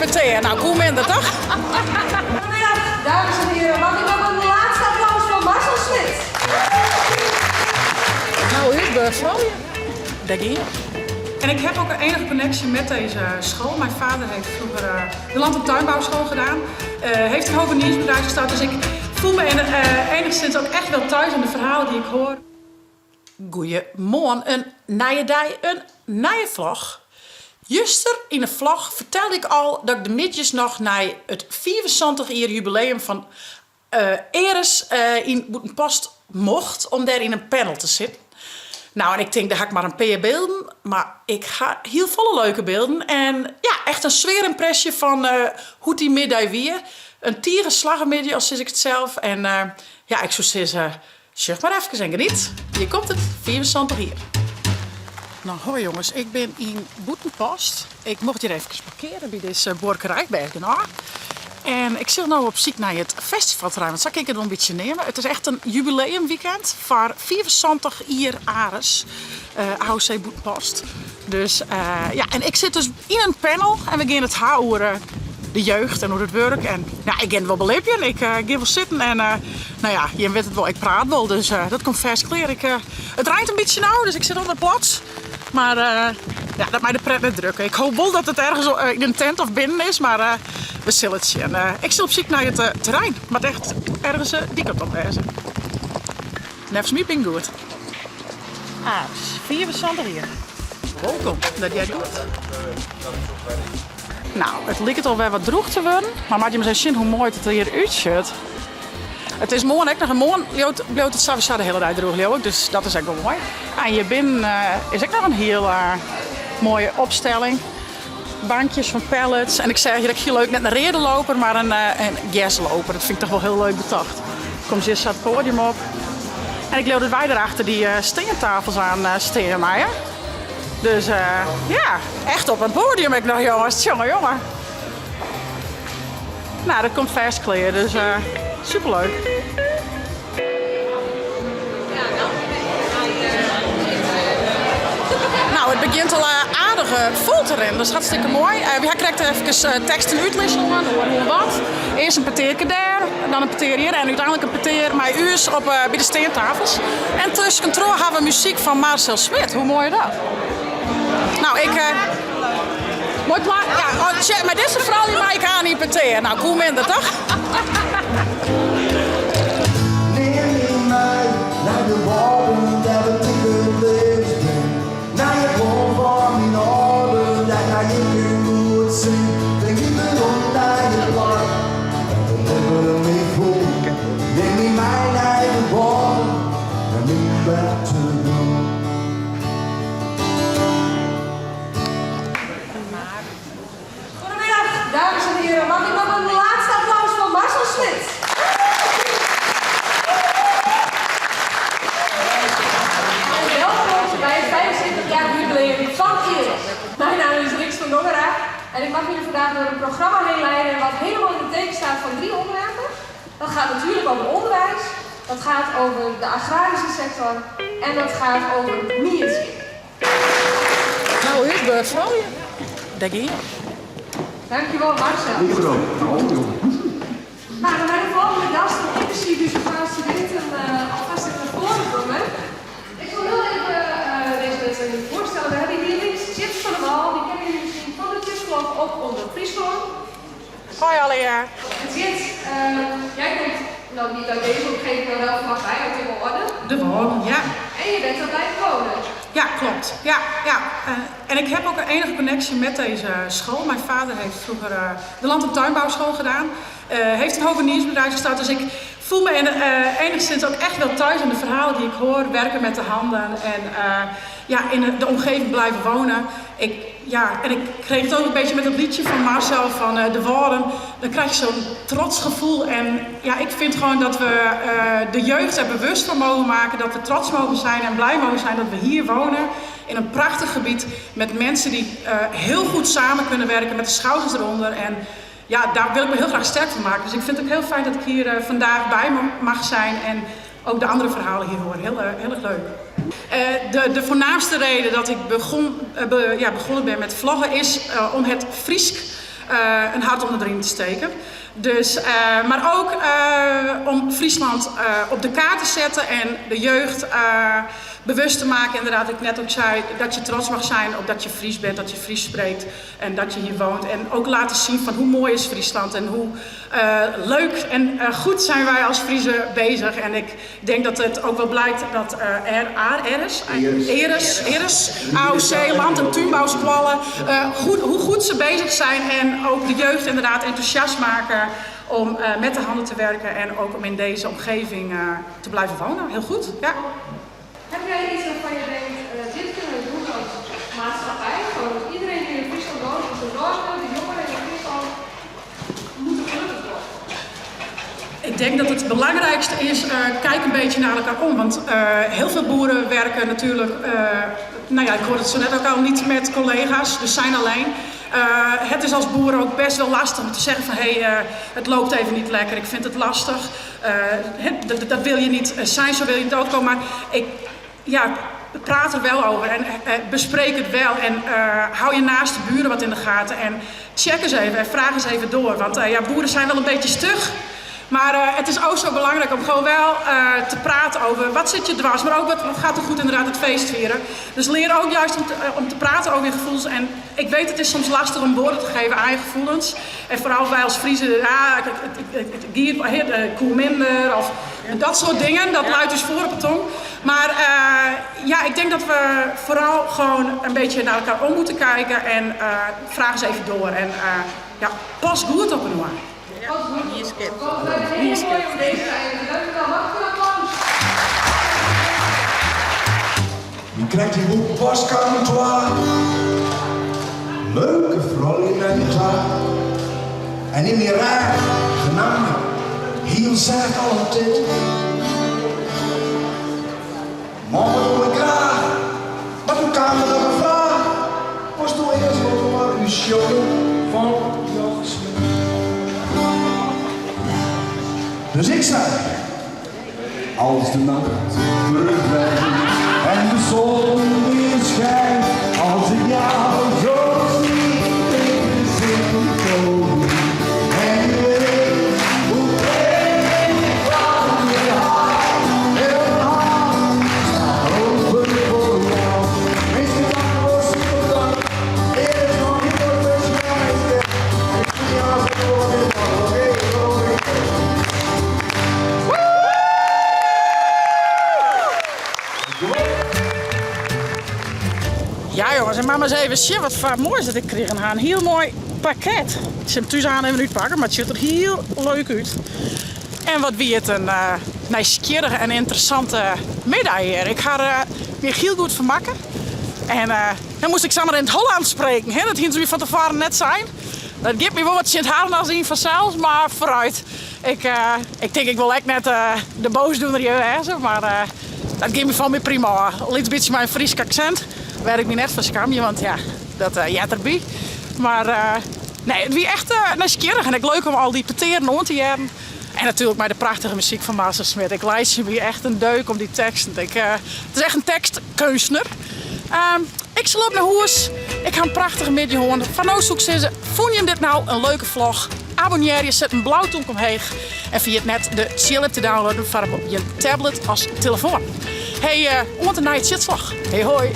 IPT. Nou, cool minder toch? Goedemiddag, dames en heren. Mag ik nog een laatste applaus voor Marcel Smit? Nou, ik ben je. Denk je? En ik heb ook een enige connectie met deze school. Mijn vader heeft vroeger de land- en tuinbouwschool gedaan. Heeft een hoveniersbedrijf gestart. Dus ik voel me enigszins ook echt wel thuis in de verhalen die ik hoor. Goeiemorgen, een nieuwe dag, een nieuwe vlog. Juster in de vlog vertelde ik al dat ik de midjes nog naar het 74-jaar jubileum van Eres in Boetenpost mocht om daar in een panel te zitten. Nou, en ik denk, daar ga ik maar een paar beelden. Maar ik ga heel volle leuke beelden. En ja, echt een sfeerimpressie van hoe die middag weer. Een tierenslaggenmiddag, als zeg ik het zelf. En ja, ik zou zeggen, zeg maar even en geniet. Hier komt het, 74 hier. Nou, hoi jongens, ik ben in Boetenpost. Ik mocht hier even parkeren bij deze boerderij bij Bergen. En ik zit nu op zoek naar het festivalterrein. Want zal ik het wel een beetje nemen? Het is echt een jubileumweekend voor 74 jaar Ares. AOC Boetenpost. Dus ja, en ik zit dus in een panel. En we gaan het houden over de jeugd en hoe het werkt. En ja, ik ga het wel beleven. Ik ga wel zitten. En nou ja, je weet het wel, ik praat wel. Dus dat komt vast clear. Het rijdt een beetje nauw, dus ik zit op de plaats. Maar ja, dat mij de pret net drukken. Ik hoop wel dat het ergens in een tent of binnen is, maar we zullen het zien. Ik zit op zoek naar het terrein, maar echt ergens die kant op wezen. Nefs me ben goed. 74 hier. Welkom dat jij doet. Nou, het lijkt het alweer wat droog te worden, maar maak je me eens zien hoe mooi het er hier uitziet. Het is morgen ook nog een morgen blijft het sowieso de hele dag droog, dus dat is echt wel mooi. En hier binnen is ook nog een heel mooie opstelling. Bankjes van pallets. En ik zeg hier dat ik heel leuk, net een redenloper, maar een gasloper. Dat vind ik toch wel heel leuk bedacht. Kom ze eerst het podium op. En ik loop dat wij erachter die steentafels aan steen maaien. Dus ja, echt op een podium ik nog jongens. Jongen. Nou, dat komt vast clear, dus superleuk. Nou, het begint al aardig vol te rennen, dat is hartstikke mooi. We krijgen even tekst en uitwisseling aan, hoe wat. Eerst een peteerke daar, dan een peteer hier en uiteindelijk een peteer met u's op bij de steentafels. En tussen controle hebben we muziek van Marcel Smit. Hoe mooi is dat? Nou, mooi plaat. Ja, maar deze vrouw die maakt aan die peteer. Nou, cool minder toch? Neem me mee naar de woorden dat we tegen leven. Naar je woon van mijn orde, dat naar je kunt zien. Denk ik rond naar je plak, dat we me voelen. Neem me mee naar de woorden, en ik ben te doen. Goedemiddag, dames en heren. Mag ik nog een laatste applaus voor Marcel Smit? Welkom bij het 75-jarig jubileum van Eres. Mijn naam is Rix van Dongera en ik mag jullie vandaag door een programma heen leiden wat helemaal in het teken staat van 3 onderwerpen. Dat gaat natuurlijk over onderwijs, dat gaat over de agrarische sector en dat gaat over mierschip. Nou, ik ben je. Denk je? Dankjewel Marcel. Nou, dan mijn volgende gast, inclusief dus een paar studenten alvast even naar voren komen. Ik wil heel even deze mensen voorstellen. We hebben hier links Chips van de Wal, die kennen jullie misschien van de Chipsklok op onder Friesland. Hoi Alia. En Jit, jij komt nou niet uit deze omgeving, maar wel vanaf bij, uit de Orde. De woorden, ja. En je bent er blijven wonen. Ja, klopt. Ja. En ik heb ook een enige connectie met deze school. Mijn vader heeft vroeger de land- en tuinbouwschool gedaan. Heeft een hoveniersbedrijf gestart. Dus ik voel me enigszins ook echt wel thuis in de verhalen die ik hoor. Werken met de handen en ja, in de omgeving blijven wonen. En ik kreeg het ook een beetje met het liedje van Marcel van de woorden. Dan krijg je zo'n trots gevoel. En ja, ik vind gewoon dat we de jeugd er bewust van mogen maken. Dat we trots mogen zijn en blij mogen zijn dat we hier wonen. In een prachtig gebied met mensen die heel goed samen kunnen werken met de schouders eronder. En ja, daar wil ik me heel graag sterk van maken. Dus ik vind het ook heel fijn dat ik hier vandaag bij mag zijn en ook de andere verhalen hier horen. Heel erg leuk. De voornaamste reden dat ik begonnen ben met vloggen is om het Friesk een hart onder de riem te steken. Dus, maar ook om Friesland op de kaart te zetten en de jeugd bewust te maken, inderdaad, wat ik net ook zei, dat je trots mag zijn op dat je Fries bent, dat je Fries spreekt en dat je hier woont. En ook laten zien van hoe mooi is Friesland en hoe leuk en goed zijn wij als Friesen bezig. En ik denk dat het ook wel blijkt dat Eres, AOC, Land- en Tuinbouwskwallen, hoe goed ze bezig zijn en ook de jeugd inderdaad enthousiast maken om met de handen te werken en ook om in deze omgeving te blijven wonen. Heel goed, ja. Heb jij iets waarvan je denkt, dit kunnen we doen als maatschappij? Gewoon dat iedereen die in Friesland woont, om te zorgen, de jongeren in Friesland moeten gelukkig worden. Ik denk dat het belangrijkste is, kijk een beetje naar elkaar om. Want heel veel boeren werken natuurlijk, ik hoorde het zo net ook al, niet met collega's, dus zijn alleen. Het is als boer ook best wel lastig om te zeggen van het loopt even niet lekker, ik vind het lastig. Dat wil je niet zijn, zo wil je het ook komen. Maar praat er wel over en bespreek het wel en hou je naast de buren wat in de gaten en check eens even en vraag eens even door. Want boeren zijn wel een beetje stug. Maar het is ook zo belangrijk om gewoon wel te praten over wat zit je dwars, maar ook wat gaat er goed inderdaad het feest vieren. Dus leer ook juist om te praten over je gevoelens. En ik weet het is soms lastig om woorden te geven aan je gevoelens. En vooral wij als Friesen, koel minder of dat soort dingen, dat luidt dus voor op de tong. Maar ik denk dat we vooral gewoon een beetje naar elkaar om moeten kijken en vraag eens even door. En pas goed op een oor. Hier is het. Heel mooi om deze te dankjewel. Mag ik een applaus? Je krijgt die boek Postkantoir. Leuke vrolijk en klaar. En in die raar genaamd, heel zacht altijd. Morgen doe ik graag, maar toen kwam er nog een vraag. Was toen eerst nog maar uw show van Jan Smit. Dus ik zei, als de nacht terugwijkt en de zon weer schijnt, als ik jou zo zie in de zin komen. En je weet hoe breed ik van je hart, heel hart staat open voor jou. Wees niet bang voor superdag, er is nog niet voor speciaal meester. Ik zie jou zo weer van, oké. Ja jongens, en mama eens even zien wat voor moois dat ik kreeg. Een heel mooi pakket. Ik zit hem thuis aan even uitpakken, maar het ziet er heel leuk uit. En wat wie het een nieuwsgierige en interessante middag hier. Ik ga er weer heel goed van maken. En dan moest ik samen in het Hollands spreken. Hè? Dat ging ze van tevoren net zijn. Dat geeft me wel wat Sint-Harna zien vanzelfs, maar vooruit. Ik denk ik wil echt net de boosdoener hier hè, maar dat geeft me van me prima. Een beetje mijn Fries accent. Waar ik me net van schaam, want dat jat erbij. Maar het was echt nieuwsgierig en ik leuk om al die peteren om te jaren. En natuurlijk met de prachtige muziek van Maarten Smit. Ik luister me echt een deuk om die teksten. Het is echt een tekstkunstenaar. Ik zal op naar huis. Ik ga een prachtige middag horen. Van nou zoek ze. Vond je dit nou een leuke vlog? Abonneer je, zet een blauwtong omheen. En via het net de chill te downloaden van op je tablet als telefoon. Hey, om te naar het zitslag. Hey hoi.